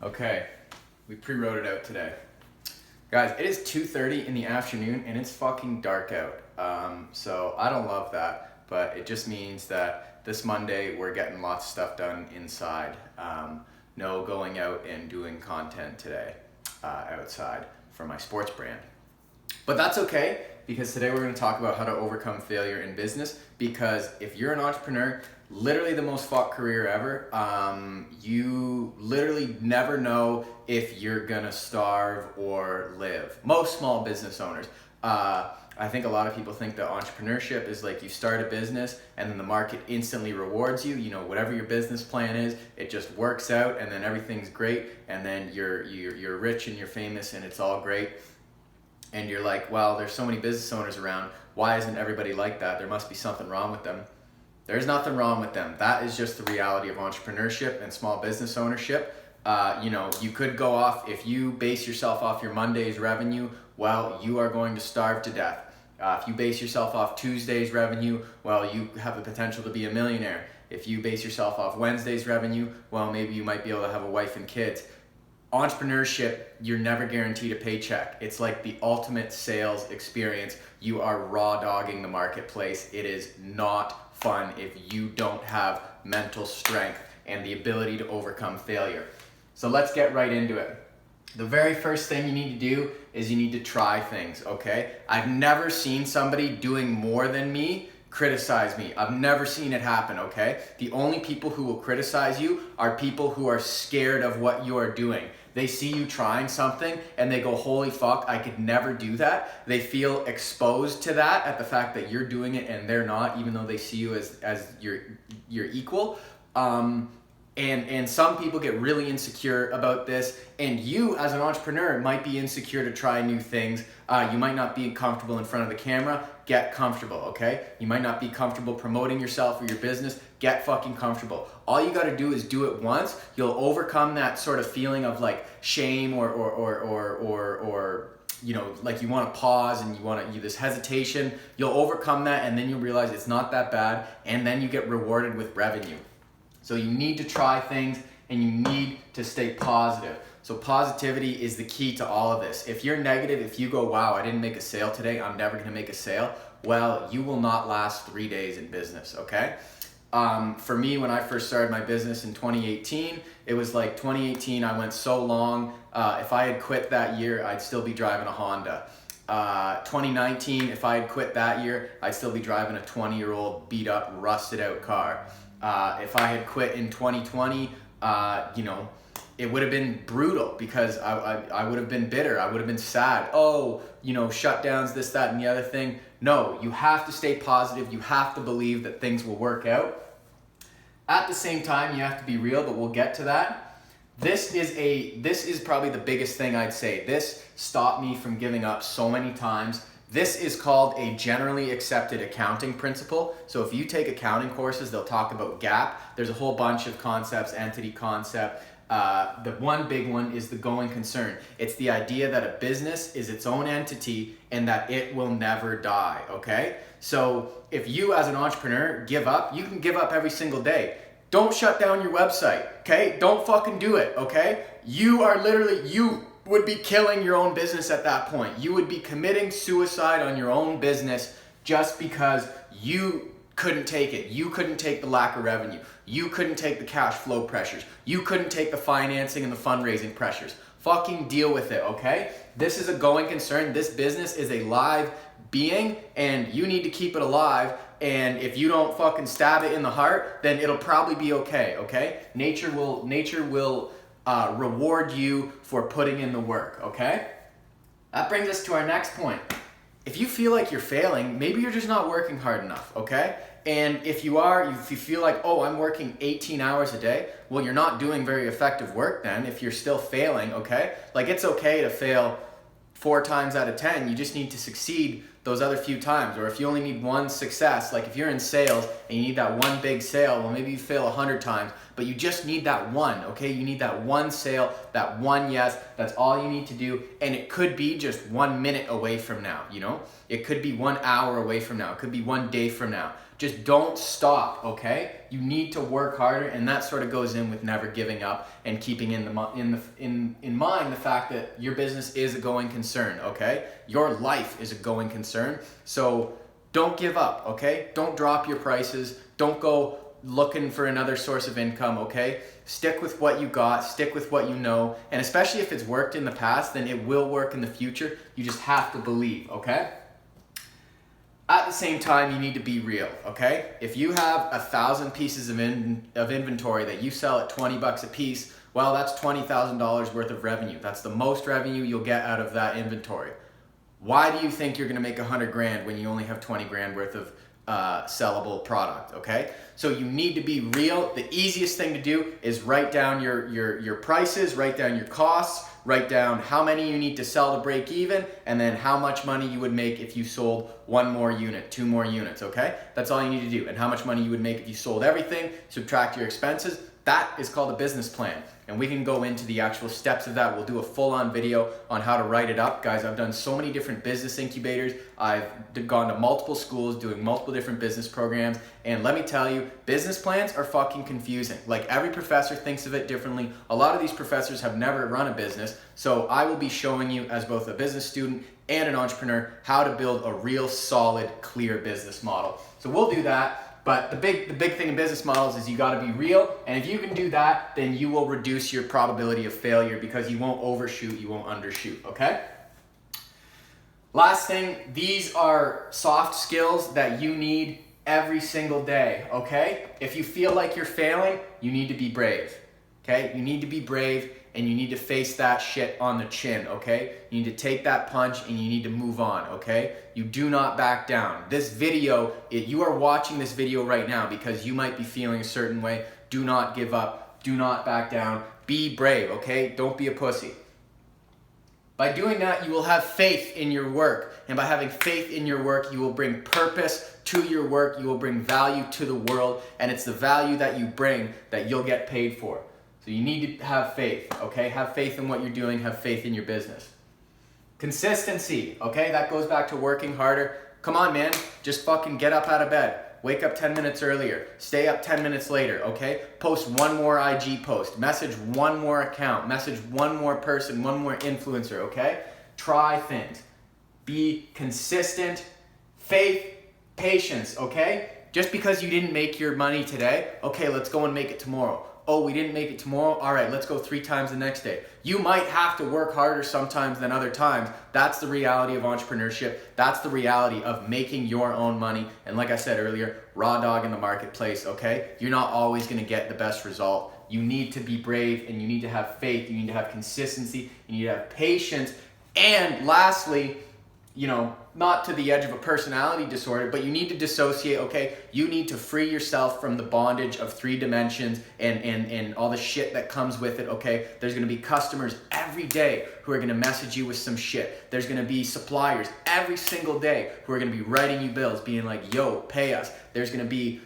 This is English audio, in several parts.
Okay, we pre-wrote it out today. Guys, it is 2:30 in the afternoon and it's fucking dark out. So I don't love that, but it just means that this Monday we're getting lots of stuff done inside. No going out and doing content today outside for my sports brand. But that's okay, because today we're going to talk about how to overcome failure in business. Because if you're an entrepreneur, literally the most fought career ever, you literally never know if you're going to starve or live. Most small business owners. I think a lot of people think that entrepreneurship is like you start a business and then the market instantly rewards you. You know, whatever your business plan is, it just works out and then everything's great, and then you're rich and you're famous and it's all great. And you're like, well, there's so many business owners around. Why isn't everybody like that? There must be something wrong with them. There's nothing wrong with them. That is just the reality of entrepreneurship and small business ownership. You could go off, if you base yourself off your Monday's revenue, well, you are going to starve to death. If you base yourself off Tuesday's revenue, well, you have the potential to be a millionaire. If you base yourself off Wednesday's revenue, well, maybe you might be able to have a wife and kids. Entrepreneurship, you're never guaranteed a paycheck. It's like the ultimate sales experience. You are raw dogging the marketplace. It is not fun if you don't have mental strength and the ability to overcome failure. So let's get right into it. The very first thing you need to do is you need to try things, okay? I've never seen somebody doing more than me criticize me. I've never seen it happen, okay? The only people who will criticize you are people who are scared of what you are doing. They see you trying something and they go, holy fuck, I could never do that. They feel exposed to that at the fact that you're doing it and they're not, even though they see you as your equal. And some people get really insecure about this, and you as an entrepreneur might be insecure to try new things. You might not be comfortable in front of the camera. Get comfortable, okay? You might not be comfortable promoting yourself or your business. Get fucking comfortable. All you gotta do is do it once. You'll overcome that sort of feeling of like shame or like you want to pause and you this hesitation. You'll overcome that, and then you'll realize it's not that bad, and then you get rewarded with revenue. So you need to try things and you need to stay positive. So positivity is the key to all of this. If you're negative, if you go, wow, I didn't make a sale today, I'm never gonna make a sale, well, you will not last 3 days in business, okay? For me, when I first started my business in 2018, it was like 2018, I went so long. If I had quit that year, I'd still be driving a Honda. 2019, if I had quit that year, I'd still be driving a 20-year-old beat up, rusted out car. If I had quit in 2020, it would have been brutal, because I would have been bitter. I would have been sad. Oh, shutdowns, this, that, and the other thing. No, you have to stay positive. You have to believe that things will work out. At the same time, you have to be real, but we'll get to that. This is probably the biggest thing I'd say. This stopped me from giving up so many times. This is called a generally accepted accounting principle. So if you take accounting courses, they'll talk about GAAP. There's a whole bunch of concepts, entity concept. The one big one is the going concern. It's the idea that a business is its own entity and that it will never die, okay? So if you as an entrepreneur give up, you can give up every single day. Don't shut down your website, okay? Don't fucking do it, okay? You would be killing your own business at that point. You would be committing suicide on your own business just because you couldn't take it. You couldn't take the lack of revenue. You couldn't take the cash flow pressures. You couldn't take the financing and the fundraising pressures. Fucking deal with it, okay? This is a going concern. This business is a live being, and you need to keep it alive. And if you don't fucking stab it in the heart, then it'll probably be okay, okay? Nature will reward you for putting in the work, okay? That brings us to our next point. If you feel like you're failing, maybe you're just not working hard enough, okay? And if you feel like, oh, I'm working 18 hours a day, well, you're not doing very effective work then if you're still failing, okay? Like, it's okay to fail 4 times out of 10. You just need to succeed those other few times. Or if you only need one success, like if you're in sales and you need that one big sale, well, maybe you fail 100 times, but you just need that one, okay? You need that one sale, that one yes. That's all you need to do. And it could be just 1 minute away from now, It could be 1 hour away from now. It could be 1 day from now. Just don't stop, okay? You need to work harder, and that sort of goes in with never giving up and keeping in mind the fact that your business is a going concern, okay? Your life is a going concern, so don't give up, okay? Don't drop your prices. Don't go looking for another source of income, okay? Stick with what you got, stick with what you know, and especially if it's worked in the past, then it will work in the future. You just have to believe, okay? At the same time, you need to be real, okay? If you have 1,000 pieces of inventory that you sell at 20 bucks a piece, well, that's $20,000 worth of revenue. That's the most revenue you'll get out of that inventory. Why do you think you're gonna make 100 grand when you only have 20 grand worth of sellable product, okay? So you need to be real. The easiest thing to do is write down your prices, write down your costs, write down how many you need to sell to break even, and then how much money you would make if you sold 1 more unit, 2 more units, okay? That's all you need to do. And how much money you would make if you sold everything, subtract your expenses. That is called a business plan. And we can go into the actual steps of that. We'll do a full-on video on how to write it up. Guys, I've done so many different business incubators. I've gone to multiple schools doing multiple different business programs. And let me tell you, business plans are fucking confusing. Like, every professor thinks of it differently. A lot of these professors have never run a business. So I will be showing you, as both a business student and an entrepreneur, how to build a real solid, clear business model. So we'll do that. But the big thing in business models is you got to be real, and if you can do that, then you will reduce your probability of failure because you won't overshoot, you won't undershoot, okay? Last thing, these are soft skills that you need every single day, okay? If you feel like you're failing, you need to be brave, okay? You need to be brave, and you need to face that shit on the chin, okay? You need to take that punch and you need to move on, okay? You do not back down. This video, you are watching this video right now because you might be feeling a certain way. Do not give up. Do not back down. Be brave, okay? Don't be a pussy. By doing that, you will have faith in your work. And by having faith in your work, you will bring purpose to your work. You will bring value to the world. And it's the value that you bring that you'll get paid for. So you need to have faith, okay? Have faith in what you're doing. Have faith in your business. Consistency, okay? That goes back to working harder. Come on, man. Just fucking get up out of bed. Wake up 10 minutes earlier. Stay up 10 minutes later, okay? Post 1 more IG post. Message 1 more account. Message 1 more person, 1 more influencer, okay? Try things. Be consistent. Faith, patience, okay? Just because you didn't make your money today, okay, let's go and make it tomorrow. Oh, we didn't make it tomorrow? All right, let's go 3 times the next day. You might have to work harder sometimes than other times. That's the reality of entrepreneurship. That's the reality of making your own money. And like I said earlier, raw dog in the marketplace, okay? You're not always gonna get the best result. You need to be brave and you need to have faith. You need to have consistency. You need to have patience. And lastly, you know, not to the edge of a personality disorder, but you need to dissociate, okay? You need to free yourself from the bondage of 3 dimensions and all the shit that comes with it, okay? There's gonna be customers every day who are gonna message you with some shit. There's gonna be suppliers every single day who are gonna be writing you bills, being like, yo, pay us. There's gonna be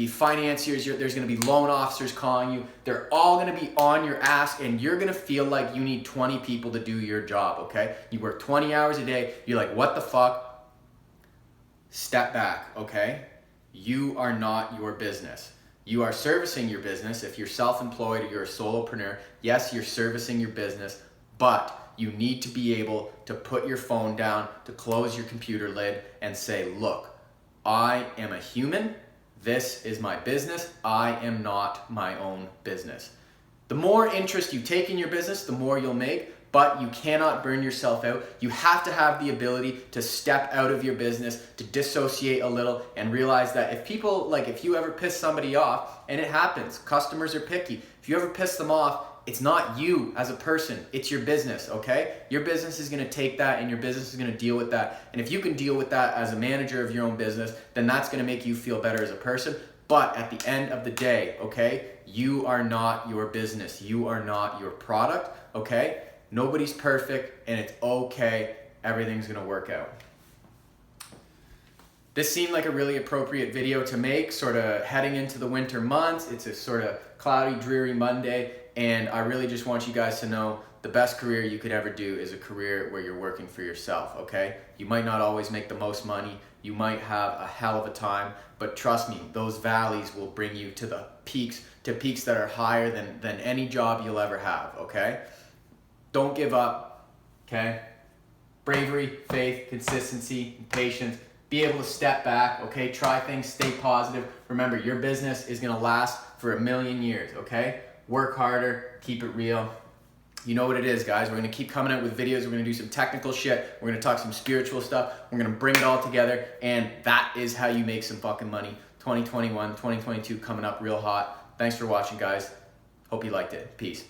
financiers, there's gonna be loan officers calling you. They're all gonna be on your ass and you're gonna feel like you need 20 people to do your job, okay? You work 20 hours a day, you're like, what the fuck? Step back, okay? You are not your business. You are servicing your business. If you're self-employed or you're a solopreneur, yes, you're servicing your business, but you need to be able to put your phone down, to close your computer lid and say, look, I am a human. This is my business. I am not my own business. The more interest you take in your business, the more you'll make, but you cannot burn yourself out. You have to have the ability to step out of your business, to dissociate a little and realize that if you ever piss somebody off, and it happens, customers are picky. If you ever piss them off, it's not you as a person, it's your business, okay? Your business is gonna take that and your business is gonna deal with that. And if you can deal with that as a manager of your own business, then that's gonna make you feel better as a person. But at the end of the day, okay, you are not your business. You are not your product, okay? Nobody's perfect and it's okay. Everything's gonna work out. This seemed like a really appropriate video to make, sort of heading into the winter months. It's a sort of cloudy, dreary Monday, and I really just want you guys to know the best career you could ever do is a career where you're working for yourself, okay? You might not always make the most money, you might have a hell of a time, but trust me, those valleys will bring you to the peaks, to peaks that are higher than any job you'll ever have, okay? Don't give up, okay? Bravery, faith, consistency, and patience. Be able to step back, okay? Try things, stay positive. Remember, your business is gonna last for 1,000,000 years, okay? Work harder, keep it real. You know what it is, guys. We're gonna keep coming out with videos. We're gonna do some technical shit. We're gonna talk some spiritual stuff. We're gonna bring it all together, and that is how you make some fucking money. 2021, 2022 coming up real hot. Thanks for watching, guys. Hope you liked it. Peace.